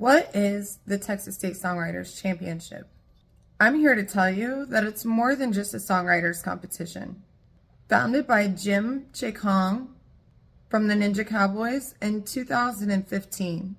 What is the Texas State Songwriters Championship? I'm here to tell you that it's more than just a songwriters competition. Founded by Jim Kong from the Ninja Cowboys in 2015.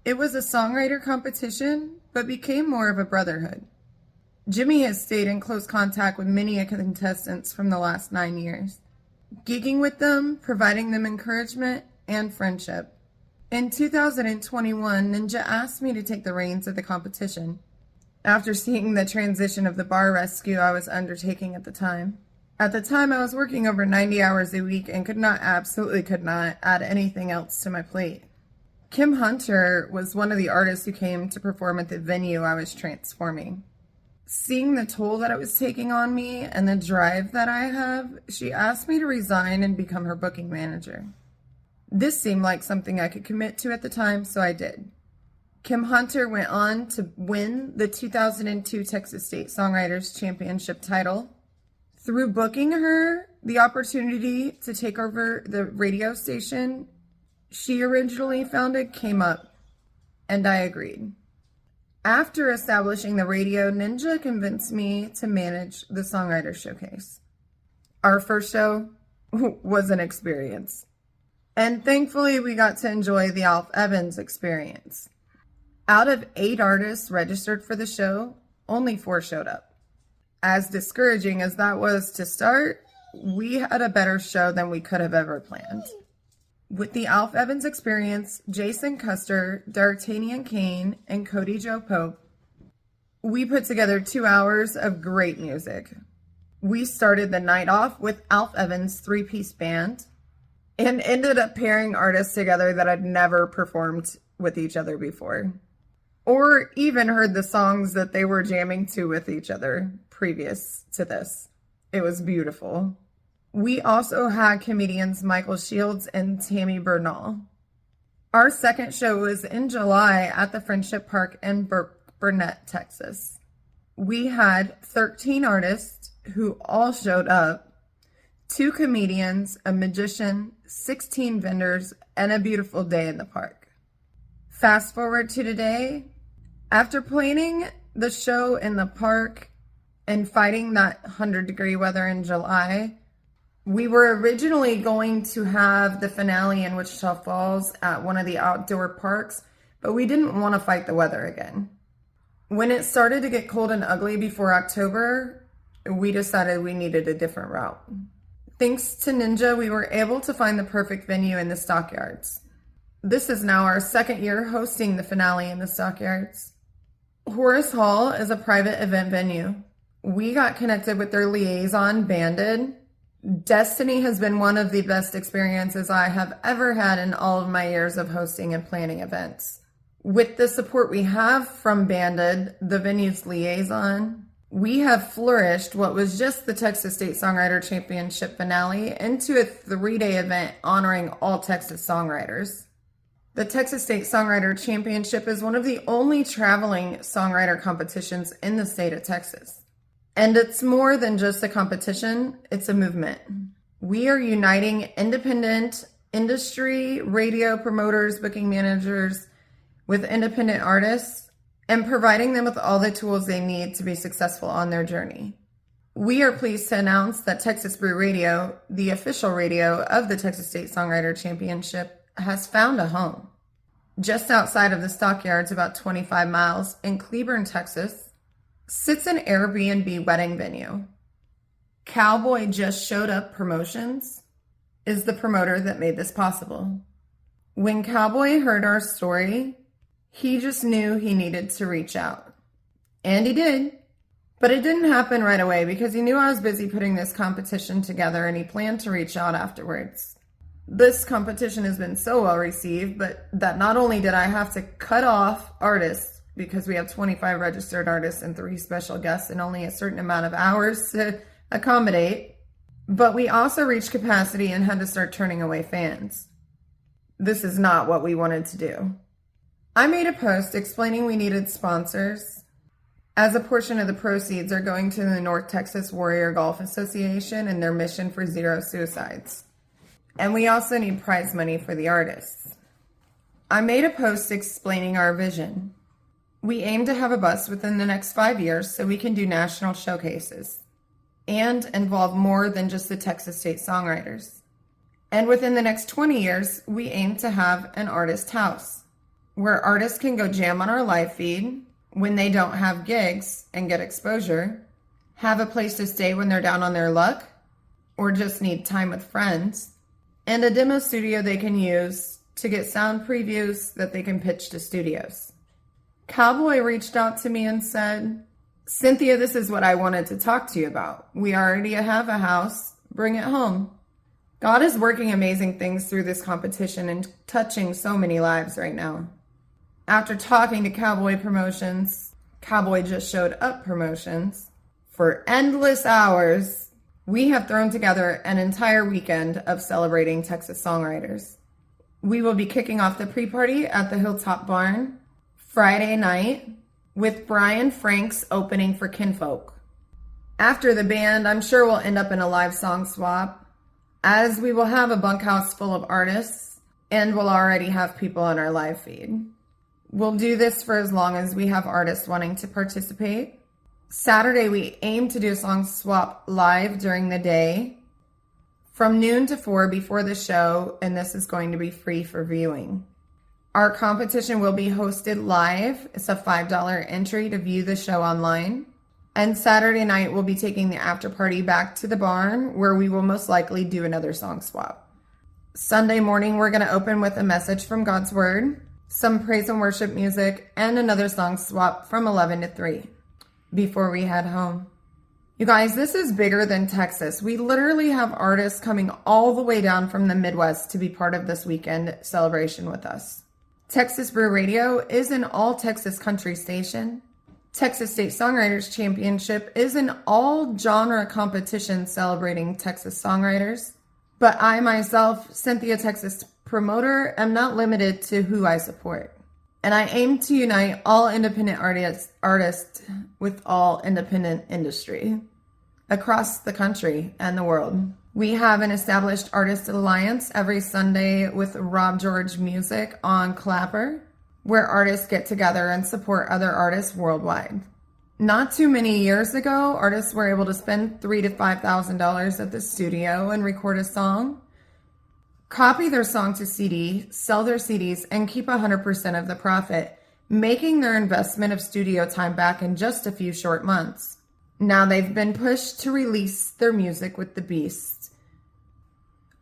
It was a songwriter competition, but became more of a brotherhood. Jimmy has stayed in close contact with many contestants from the last 9 years, gigging with them, providing them encouragement and friendship. In 2021, Ninja asked me to take the reins of the competition after seeing the transition of the bar rescue I was undertaking at the time. At the time, I was working over 90 hours a week and absolutely could not add anything else to my plate. Kim Hunter was one of the artists who came to perform at the venue I was transforming. Seeing the toll that it was taking on me and the drive that I have, she asked me to resign and become her booking manager. This seemed like something I could commit to at the time, so I did. Kim Hunter went on to win the 2002 Texas State Songwriters Championship title. Through booking her the opportunity to take over the radio station she originally founded came up, and I agreed. After establishing the radio, Ninja convinced me to manage the Songwriter Showcase. Our first show was an experience. And thankfully, we got to enjoy the Alf Evans experience. Out of 8 artists registered for the show, only 4 showed up. As discouraging as that was to start, we had a better show than we could have ever planned. With the Alf Evans experience, Jason Custer, D'Artagnan Kane, and Cody Joe Pope, we put together 2 hours of great music. We started the night off with Alf Evans' 3-piece band, and ended up pairing artists together that had never performed with each other before, or even heard the songs that they were jamming to with each other previous to this. It was beautiful. We also had comedians Michael Shields and Tammy Bernal. Our second show was in July at the Friendship Park in Burnett, Texas. We had 13 artists who all showed up, 2 comedians, a magician, 16 vendors, and a beautiful day in the park. Fast forward to today. After planning the show in the park and fighting that 100-degree weather in July, we were originally going to have the finale in Wichita Falls at one of the outdoor parks, but we didn't want to fight the weather again. When it started to get cold and ugly before October, we decided we needed a different route. Thanks to Ninja, we were able to find the perfect venue in the Stockyards. This is now our 2nd year hosting the finale in the Stockyards. Horace Hall is a private event venue. We got connected with their liaison, Banded. Destiny has been one of the best experiences I have ever had in all of my years of hosting and planning events. With the support we have from Banded, the venue's liaison, we have flourished what was just the Texas State Songwriter Championship finale into a 3-day event honoring all Texas songwriters. The Texas State Songwriter Championship is one of the only traveling songwriter competitions in the state of Texas. And it's more than just a competition, it's a movement. We are uniting independent industry, radio promoters, booking managers with independent artists, and providing them with all the tools they need to be successful on their journey. We are pleased to announce that Texas Brew Radio, the official radio of the Texas State Songwriter Championship, has found a home. Just outside of the Stockyards, about 25 miles, in Cleburne, Texas, sits an Airbnb wedding venue. Cowboy Just Showed Up Promotions is the promoter that made this possible. When Cowboy heard our story, he just knew he needed to reach out. And he did. But it didn't happen right away because he knew I was busy putting this competition together and he planned to reach out afterwards. This competition has been so well received, but that not only did I have to cut off artists because we have 25 registered artists and 3 special guests and only a certain amount of hours to accommodate, but we also reached capacity and had to start turning away fans. This is not what we wanted to do. I made a post explaining we needed sponsors, as a portion of the proceeds are going to the North Texas Warrior Golf Association and their mission for 0 suicides. And we also need prize money for the artists. I made a post explaining our vision. We aim to have a bus within the next 5 years so we can do national showcases and involve more than just the Texas State Songwriters. And within the next 20 years, we aim to have an artist house where artists can go jam on our live feed when they don't have gigs and get exposure, have a place to stay when they're down on their luck or just need time with friends, and a demo studio they can use to get sound previews that they can pitch to studios. Cowboy reached out to me and said, "Cynthia, this is what I wanted to talk to you about. We already have a house. Bring it home." God is working amazing things through this competition and touching so many lives right now. After talking to Cowboy Promotions, Cowboy Just Showed Up Promotions, for endless hours, we have thrown together an entire weekend of celebrating Texas songwriters. We will be kicking off the pre-party at the Hilltop Barn Friday night with Brian Franks opening for Kinfolk. After the band, I'm sure we'll end up in a live song swap, as we will have a bunkhouse full of artists and we'll already have people on our live feed. We'll do this for as long as we have artists wanting to participate. Saturday, we aim to do a song swap live during the day from noon to 4 before the show, and this is going to be free for viewing. Our competition will be hosted live. It's a $5 entry to view the show online. And Saturday night, we'll be taking the after party back to the barn where we will most likely do another song swap. Sunday morning, we're going to open with a message from God's Word, some praise and worship music, and another song swap from 11 to 3 before we head home. You guys, this is bigger than Texas. We literally have artists coming all the way down from the Midwest to be part of this weekend celebration with us. Texas Brew Radio is an all-Texas country station. Texas State Songwriters Championship is an all-genre competition celebrating Texas songwriters. But I myself, Cynthia Texas promoter, am not limited to who I support. And I aim to unite all independent artists with all independent industry across the country and the world. We have an established artist alliance every Sunday with Rob George Music on Clapper, where artists get together and support other artists worldwide. Not too many years ago, artists were able to spend $3,000 to $5,000 at the studio and record a song, copy their song to CD, sell their CDs, and keep 100% of the profit, making their investment of studio time back in just a few short months. Now they've been pushed to release their music with the Beast.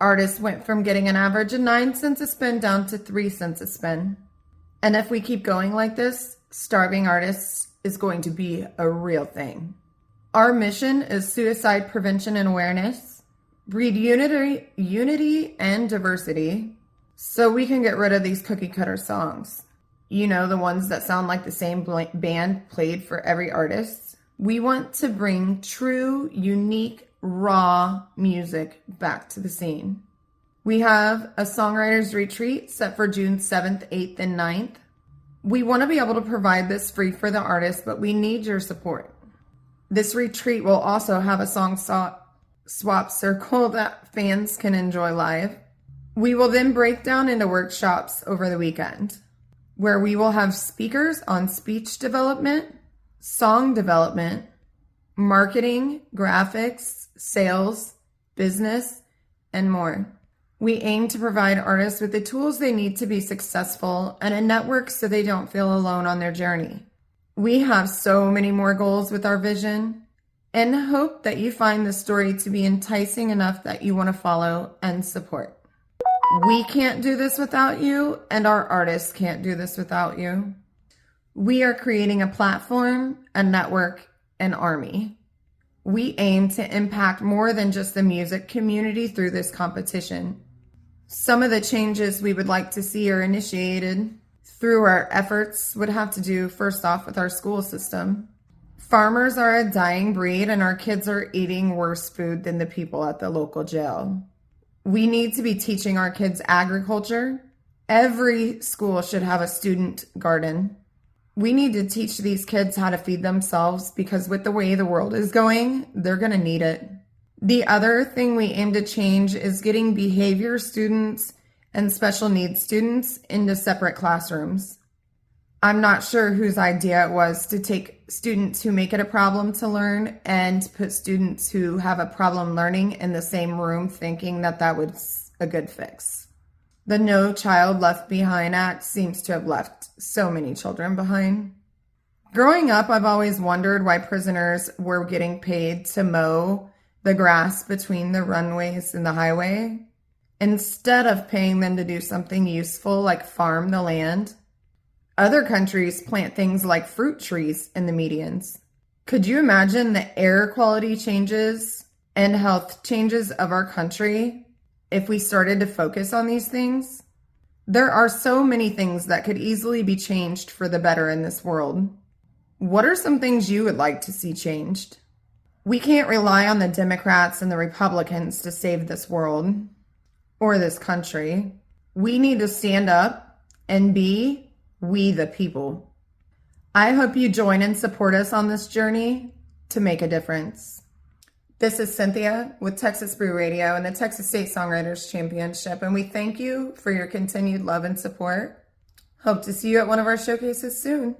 Artists went from getting an average of 9 cents a spin down to 3 cents a spin. And if we keep going like this, starving artists is going to be a real thing. Our mission is suicide prevention and awareness, breed unity and diversity, so we can get rid of these cookie cutter songs. You know, the ones that sound like the same band played for every artist. We want to bring true, unique, raw music back to the scene. We have a songwriters retreat set for June 7th, 8th, and 9th. We want to be able to provide this free for the artists, but we need your support. This retreat will also have a song swap circle that fans can enjoy live. We will then break down into workshops over the weekend, where we will have speakers on speech development, song development, marketing, graphics, sales, business, and more. We aim to provide artists with the tools they need to be successful and a network so they don't feel alone on their journey. We have so many more goals with our vision and hope that you find the story to be enticing enough that you want to follow and support. We can't do this without you, and our artists can't do this without you. We are creating a platform, a network, an army. We aim to impact more than just the music community through this competition. Some of the changes we would like to see are initiated through our efforts would have to do first off with our school system. Farmers are a dying breed, and our kids are eating worse food than the people at the local jail. We need to be teaching our kids agriculture. Every school should have a student garden. We need to teach these kids how to feed themselves because with the way the world is going, they're going to need it. The other thing we aim to change is getting behavior students and special needs students into separate classrooms. I'm not sure whose idea it was to take students who make it a problem to learn and put students who have a problem learning in the same room, thinking that that was a good fix. The No Child Left Behind Act seems to have left so many children behind. Growing up, I've always wondered why prisoners were getting paid to mow the grass between the runways and the highway, instead of paying them to do something useful like farm the land. Other countries plant things like fruit trees in the medians. Could you imagine the air quality changes and health changes of our country if we started to focus on these things? There are so many things that could easily be changed for the better in this world. What are some things you would like to see changed? We can't rely on the Democrats and the Republicans to save this world or this country. We need to stand up and be we the people. I hope you join and support us on this journey to make a difference. This is Cynthia with Texas Brew Radio and the Texas State Songwriters Championship, and we thank you for your continued love and support. Hope to see you at one of our showcases soon.